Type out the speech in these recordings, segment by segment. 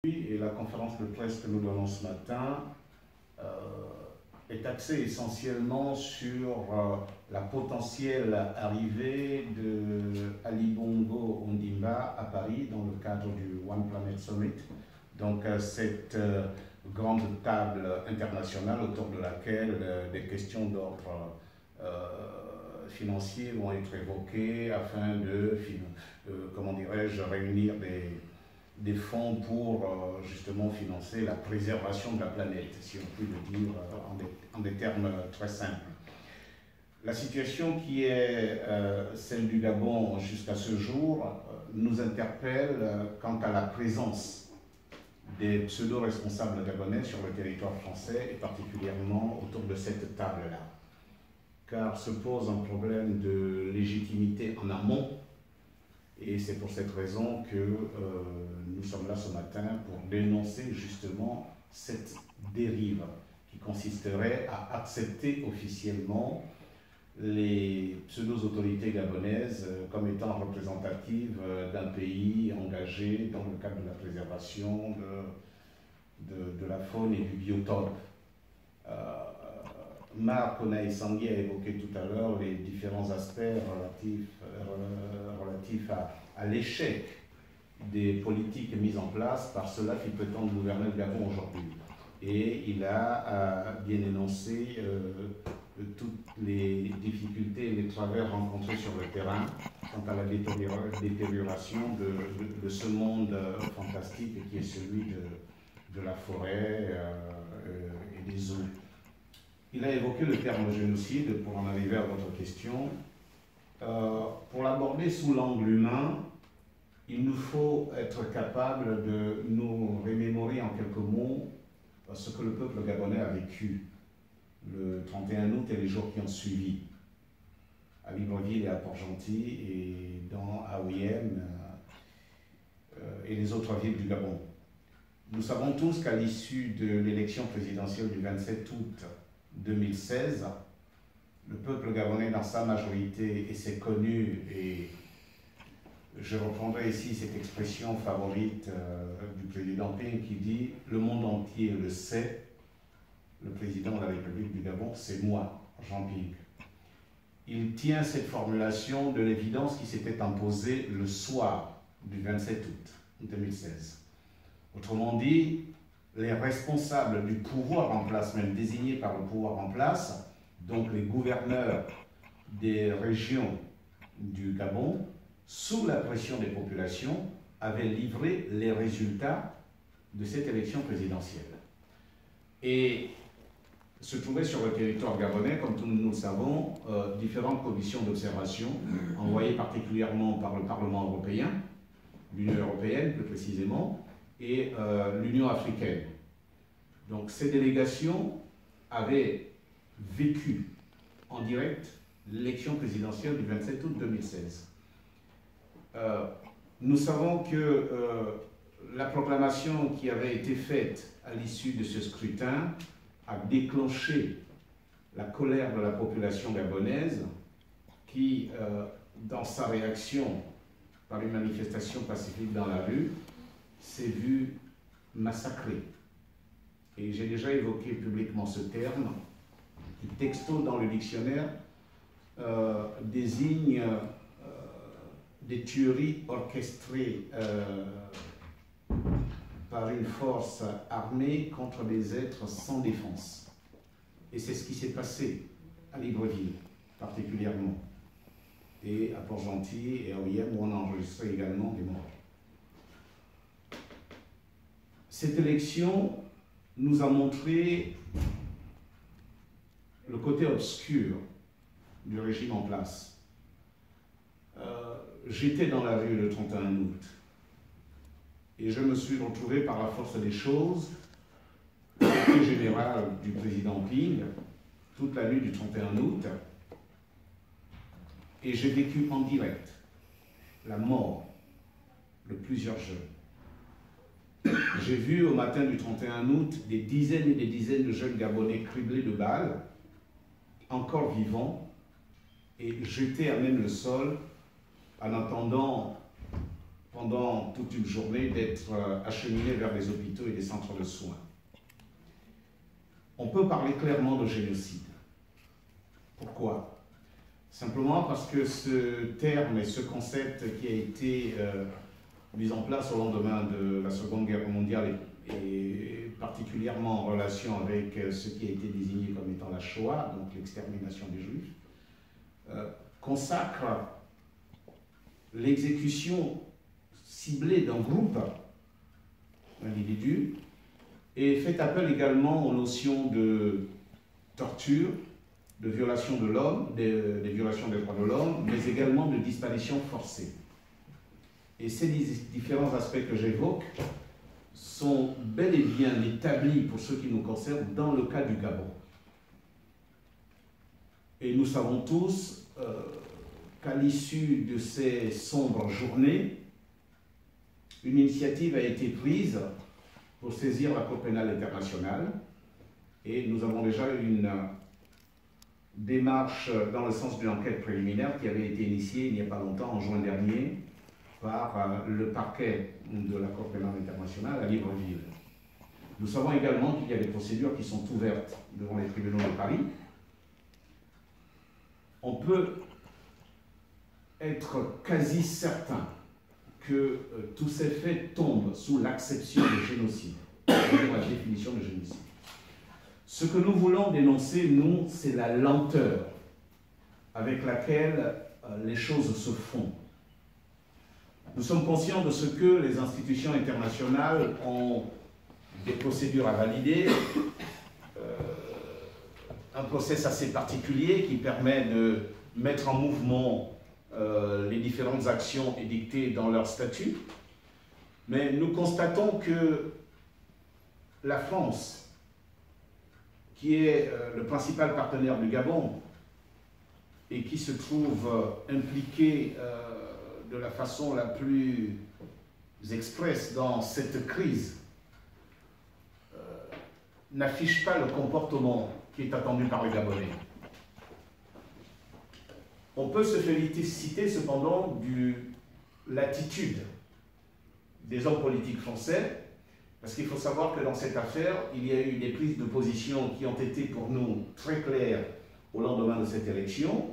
Et la conférence de presse que nous donnons ce matin est axée essentiellement sur la potentielle arrivée de Ali Bongo Ondimba à Paris dans le cadre du One Planet Summit. Donc cette grande table internationale autour de laquelle des questions d'ordre financier vont être évoquées afin de, comment dirais-je, réunir des fonds pour justement financer la préservation de la planète, si on peut le dire en des termes très simples. La situation qui est celle du Gabon jusqu'à ce jour nous interpelle quant à la présence des pseudo-responsables gabonais sur le territoire français et particulièrement autour de cette table-là. Car se pose un problème de légitimité en amont. Et c'est pour cette raison que nous sommes là ce matin pour dénoncer justement cette dérive qui consisterait à accepter officiellement les pseudo-autorités gabonaises comme étant représentatives d'un pays engagé dans le cadre de la préservation de la faune et du biotope. Marc Onaïsangui a évoqué tout à l'heure les différents aspects relatifs à l'échec des politiques mises en place par ceux-là qui prétendent gouverner le Gabon aujourd'hui. Et il a bien énoncé toutes les difficultés et les travers rencontrés sur le terrain quant à la détérioration de ce monde fantastique qui est celui de la forêt et des eaux. Il a évoqué le terme génocide pour en arriver à votre question. Pour l'aborder sous l'angle humain, il nous faut être capable de nous remémorer en quelques mots ce que le peuple gabonais a vécu le 31 août et les jours qui ont suivi, à Libreville et à Port-Gentil et dans Aouiem et les autres villes du Gabon. Nous savons tous qu'à l'issue de l'élection présidentielle du 27 août 2016, le peuple gabonais dans sa majorité, et c'est connu, et je reprendrai ici cette expression favorite du président Ping qui dit « Le monde entier le sait, le président de la République du Gabon, c'est moi, Jean Ping ». Il tient cette formulation de l'évidence qui s'était imposée le soir du 27 août 2016. Autrement dit, les responsables du pouvoir en place, même désignés par le pouvoir en place, donc les gouverneurs des régions du Gabon, sous la pression des populations, avaient livré les résultats de cette élection présidentielle. Et se trouvaient sur le territoire gabonais, comme nous le savons, différentes commissions d'observation, envoyées particulièrement par le Parlement européen, l'Union européenne plus précisément, et l'Union africaine. Donc ces délégations avaient vécu en direct l'élection présidentielle du 27 août 2016. Nous savons que la proclamation qui avait été faite à l'issue de ce scrutin a déclenché la colère de la population gabonaise qui, dans sa réaction par une manifestation pacifique dans la rue, s'est vue massacrée. Et j'ai déjà évoqué publiquement ce terme, qui texto dans le dictionnaire désigne des tueries orchestrées par une force armée contre des êtres sans défense. Et c'est ce qui s'est passé à Libreville, particulièrement, et à Port-Gentil et à Aouiem, où on a enregistré également des morts. Cette élection nous a montré le côté obscur du régime en place. J'étais dans la rue le 31 août et je me suis retrouvé par la force des choses, le secrétaire général du président Ping, toute la nuit du 31 août, et j'ai vécu en direct la mort de plusieurs jeunes. J'ai vu au matin du 31 août des dizaines et des dizaines de jeunes Gabonais criblés de balles, encore vivants, et jetés à même le sol en attendant pendant toute une journée d'être acheminés vers les hôpitaux et les centres de soins. On peut parler clairement de génocide. Pourquoi? Simplement parce que ce terme et ce concept qui a été mis en place au lendemain de la Seconde Guerre mondiale et particulièrement en relation avec ce qui a été désigné comme étant la Shoah, donc l'extermination des Juifs, consacre l'exécution ciblée d'un groupe d'individus et fait appel également aux notions de torture, de violation de l'homme, des violations des droits de l'homme, mais également de disparition forcée. Et ces différents aspects que j'évoque sont bel et bien établis, pour ceux qui nous concernent, dans le cas du Gabon. Et nous savons tous qu'à l'issue de ces sombres journées, une initiative a été prise pour saisir la Cour pénale internationale, et nous avons déjà une démarche dans le sens d'une enquête préliminaire qui avait été initiée il n'y a pas longtemps, en juin dernier, par le parquet de la Cour pénale internationale à Libreville. Nous savons également qu'il y a des procédures qui sont ouvertes devant les tribunaux de Paris. On peut être quasi certain que tous ces faits tombent sous l'acception de génocide, la définition de génocide. Ce que nous voulons dénoncer, nous, c'est la lenteur avec laquelle les choses se font. Nous sommes conscients de ce que les institutions internationales ont des procédures à valider, un process assez particulier qui permet de mettre en mouvement les différentes actions édictées dans leur statut. Mais nous constatons que la France, qui est le principal partenaire du Gabon et qui se trouve impliqué de la façon la plus expresse dans cette crise, n'affiche pas le comportement qui est attendu par les Gabonais. On peut se féliciter cependant de l'attitude des hommes politiques français, parce qu'il faut savoir que dans cette affaire, il y a eu des prises de position qui ont été pour nous très claires au lendemain de cette élection,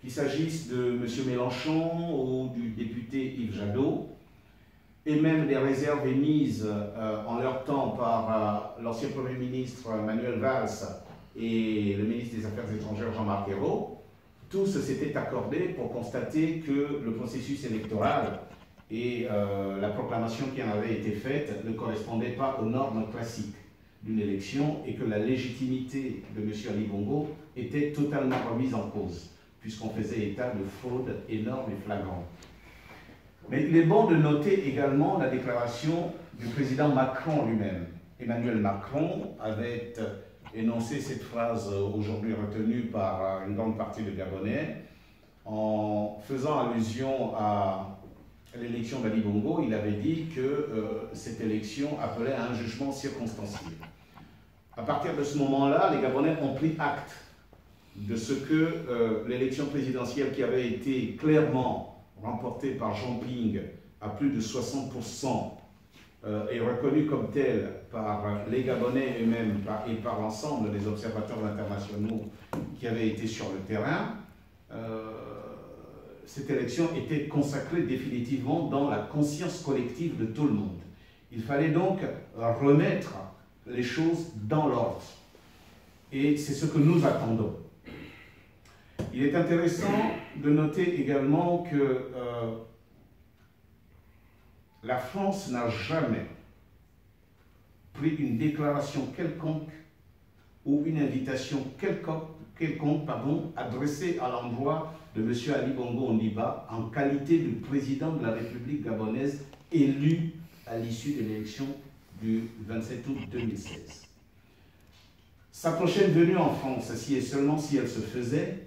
qu'il s'agisse de M. Mélenchon ou du député Yves Jadot, et même des réserves émises en leur temps par l'ancien Premier ministre Manuel Valls et le ministre des Affaires étrangères Jean-Marc Ayrault. Tous s'étaient accordés pour constater que le processus électoral et la proclamation qui en avait été faite ne correspondait pas aux normes classiques d'une élection et que la légitimité de M. Ali Bongo était totalement remise en cause, puisqu'on faisait état de fraude énorme et flagrante. Mais il est bon de noter également la déclaration du président Macron lui-même. Emmanuel Macron avait énoncé cette phrase aujourd'hui retenue par une grande partie des Gabonais en faisant allusion à l'élection d'Ali Bongo. Il avait dit que cette élection appelait à un jugement circonstancié. À partir de ce moment-là, les Gabonais ont pris acte de ce que l'élection présidentielle qui avait été clairement remportée par Jean Ping à plus de 60% est reconnue comme telle par les Gabonais eux-mêmes et par l'ensemble des observateurs internationaux qui avaient été sur le terrain. Cette élection était consacrée définitivement dans la conscience collective de tout le monde. Il fallait donc remettre les choses dans l'ordre. Et c'est ce que nous attendons. Il est intéressant de noter également que la France n'a jamais pris une déclaration quelconque ou une invitation quelconque adressée à l'endroit de M. Ali Bongo Ondimba en qualité de président de la République gabonaise élu à l'issue de l'élection du 27 août 2016. Sa prochaine venue en France, si et seulement si elle se faisait,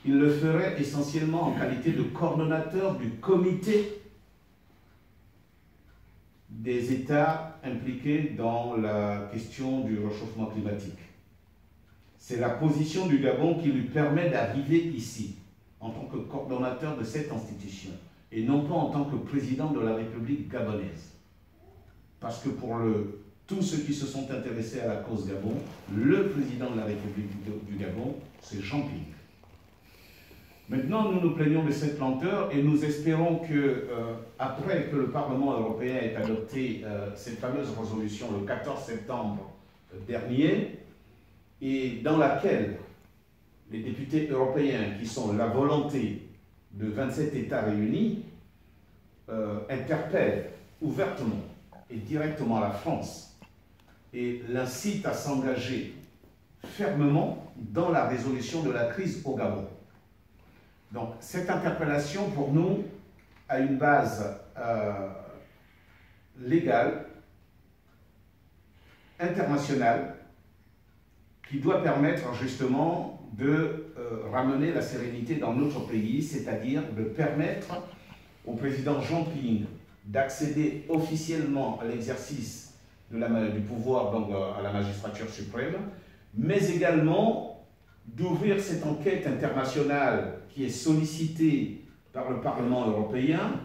il le ferait essentiellement en qualité de coordonnateur du comité des États impliqués dans la question du réchauffement climatique. C'est la position du Gabon qui lui permet d'arriver ici, en tant que coordonnateur de cette institution. et non pas en tant que président de la République gabonaise. Parce que pour tous ceux qui se sont intéressés à la cause Gabon, le président de la République du Gabon, c'est Jean Ping. Maintenant, nous nous plaignons de cette lenteur et nous espérons que, après que le Parlement européen ait adopté cette fameuse résolution le 14 septembre dernier, et dans laquelle les députés européens, qui sont la volonté de 27 États réunis, interpellent ouvertement et directement la France et l'incitent à s'engager fermement dans la résolution de la crise au Gabon. Donc, cette interpellation, pour nous, a une base légale, internationale, qui doit permettre justement de ramener la sérénité dans notre pays, c'est-à-dire de permettre au président Jean Ping d'accéder officiellement à l'exercice du pouvoir, donc à la magistrature suprême, mais également d'ouvrir cette enquête internationale qui est sollicitée par le Parlement européen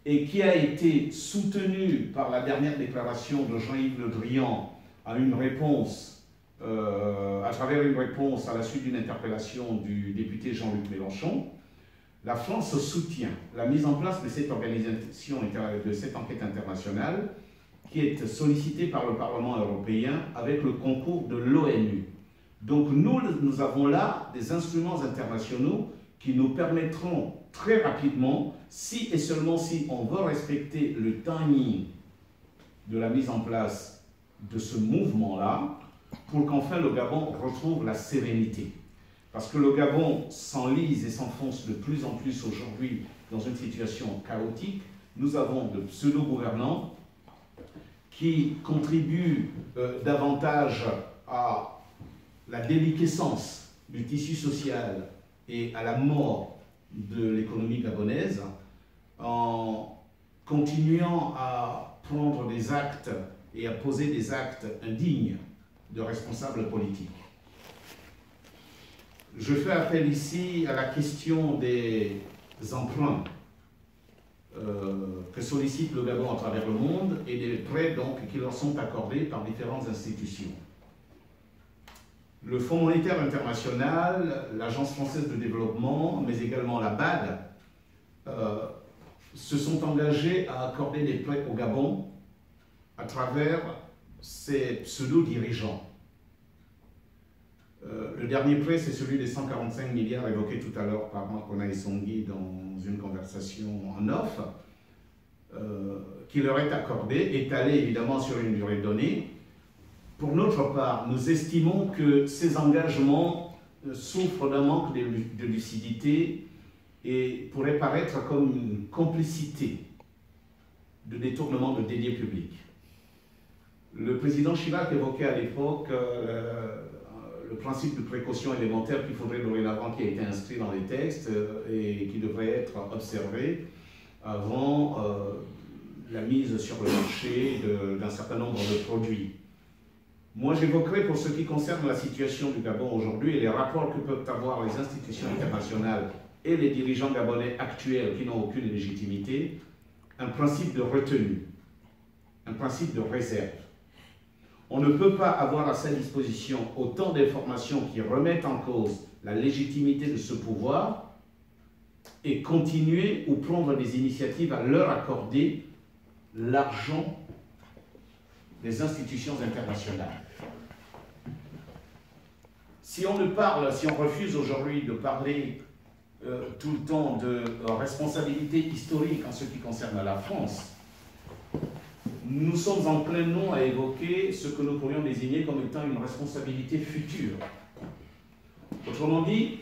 et qui a été soutenue par la dernière déclaration de Jean-Yves Le Drian à une réponse, à travers une réponse à la suite d'une interpellation du député Jean-Luc Mélenchon. La France soutient la mise en place de cette organisation, de cette enquête internationale qui est sollicitée par le Parlement européen avec le concours de l'ONU. Donc nous avons là des instruments internationaux qui nous permettront très rapidement, si et seulement si on veut respecter le timing de la mise en place de ce mouvement-là, pour qu'enfin le Gabon retrouve la sérénité. Parce que le Gabon s'enlise et s'enfonce de plus en plus aujourd'hui dans une situation chaotique. Nous avons de pseudo-gouvernants qui contribuent davantage à la déliquescence du tissu social et à la mort de l'économie gabonaise, en continuant à prendre des actes et à poser des actes indignes de responsables politiques. Je fais appel ici à la question des emprunts que sollicite le Gabon à travers le monde et des prêts donc, qui leur sont accordés par différentes institutions. Le Fonds monétaire international, l'Agence française de développement, mais également la BAD, se sont engagés à accorder des prêts au Gabon à travers ces pseudo-dirigeants. Le dernier prêt, c'est celui des 145 milliards évoqué tout à l'heure par Makona Essongui dans une conversation en off, qui leur est accordé, étalé évidemment sur une durée donnée. Pour notre part, nous estimons que ces engagements souffrent d'un manque de lucidité et pourraient paraître comme une complicité de détournement de deniers publics. Le président Chirac évoquait à l'époque le principe de précaution élémentaire qu'il faudrait dorénavant, qui a été inscrit dans les textes et qui devrait être observé avant la mise sur le marché d'un certain nombre de produits. Moi, j'évoquerai pour ce qui concerne la situation du Gabon aujourd'hui et les rapports que peuvent avoir les institutions internationales et les dirigeants gabonais actuels qui n'ont aucune légitimité, un principe de retenue, un principe de réserve. On ne peut pas avoir à sa disposition autant d'informations qui remettent en cause la légitimité de ce pouvoir et continuer ou prendre des initiatives à leur accorder l'argent des institutions internationales. Si on refuse aujourd'hui de parler tout le temps de responsabilité historique en ce qui concerne la France, nous sommes en plein nom à évoquer ce que nous pourrions désigner comme étant une responsabilité future. Autrement dit,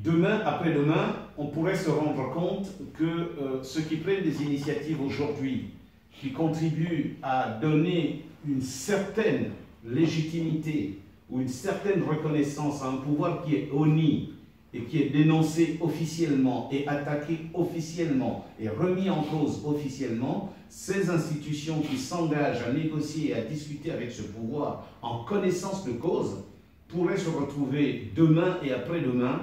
demain, après-demain, on pourrait se rendre compte que ceux qui prennent des initiatives aujourd'hui, qui contribuent à donner une certaine légitimité ou une certaine reconnaissance à un pouvoir qui est honni et qui est dénoncé officiellement et attaqué officiellement et remis en cause officiellement, ces institutions qui s'engagent à négocier et à discuter avec ce pouvoir en connaissance de cause pourraient se retrouver demain et après-demain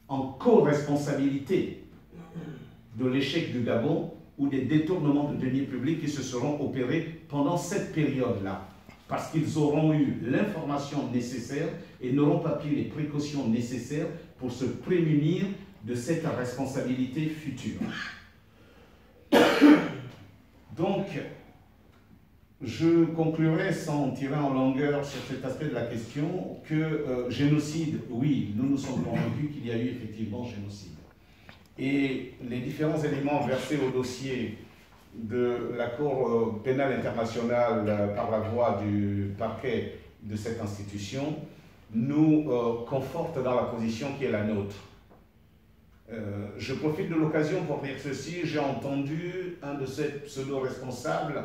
en co-responsabilité de l'échec du Gabon ou des détournements de deniers publics qui se seront opérés pendant cette période-là. Parce qu'ils auront eu l'information nécessaire et n'auront pas pris les précautions nécessaires pour se prémunir de cette responsabilité future. Donc, je conclurai sans tirer en longueur sur cet aspect de la question que génocide, oui, nous nous sommes convaincus qu'il y a eu effectivement génocide. Et les différents éléments versés au dossier de la Cour pénale internationale par la voie du parquet de cette institution nous confortent dans la position qui est la nôtre. Je profite de l'occasion pour dire ceci. J'ai entendu un de ces pseudo-responsables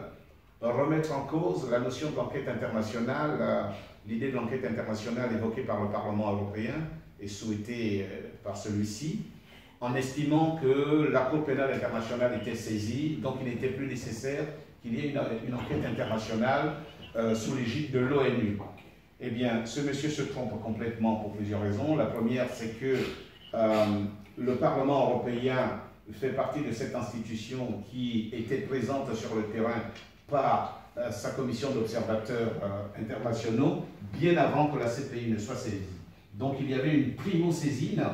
remettre en cause la notion de l'enquête internationale, l'idée de l'enquête internationale évoquée par le Parlement européen et souhaitée par celui-ci, en estimant que la Cour pénale internationale était saisie, donc il n'était plus nécessaire qu'il y ait une enquête internationale sous l'égide de l'ONU. Eh bien, ce monsieur se trompe complètement pour plusieurs raisons. La première, c'est que le Parlement européen fait partie de cette institution qui était présente sur le terrain par sa commission d'observateurs internationaux bien avant que la CPI ne soit saisie. Donc il y avait une primo-saisine,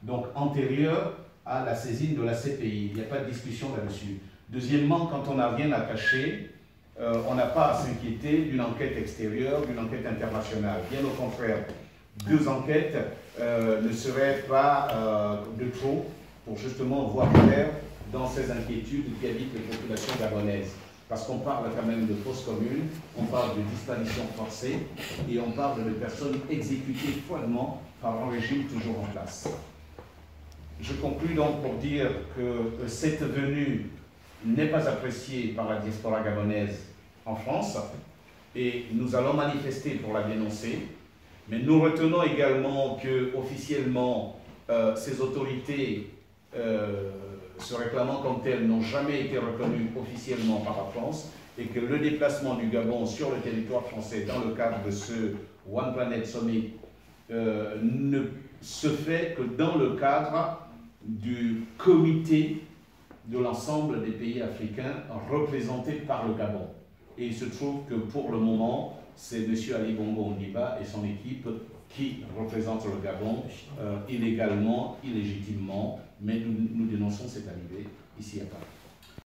donc antérieure à la saisine de la CPI. Il n'y a pas de discussion là-dessus. Deuxièmement, quand on n'a rien à cacher, on n'a pas à s'inquiéter d'une enquête extérieure, d'une enquête internationale. Bien au contraire, deux enquêtes ne seraient pas de trop pour justement voir clair dans ces inquiétudes qui habitent les populations gabonaises. Parce qu'on parle quand même de fausses communes, on parle de disparition forcée et on parle de personnes exécutées froidement par un régime toujours en place. Je conclus donc pour dire que cette venue n'est pas appréciée par la diaspora gabonaise en France et nous allons manifester pour la dénoncer. Mais nous retenons également que officiellement ces autorités se réclamant comme telles n'ont jamais été reconnues officiellement par la France et que le déplacement du Gabon sur le territoire français dans le cadre de ce One Planet Summit ne se fait que dans le cadre du comité de l'ensemble des pays africains représentés par le Gabon. Et il se trouve que pour le moment, c'est M. Ali Bongo Ondimba et son équipe qui représentent le Gabon illégalement, illégitimement, mais nous dénonçons cette arrivée ici à Paris.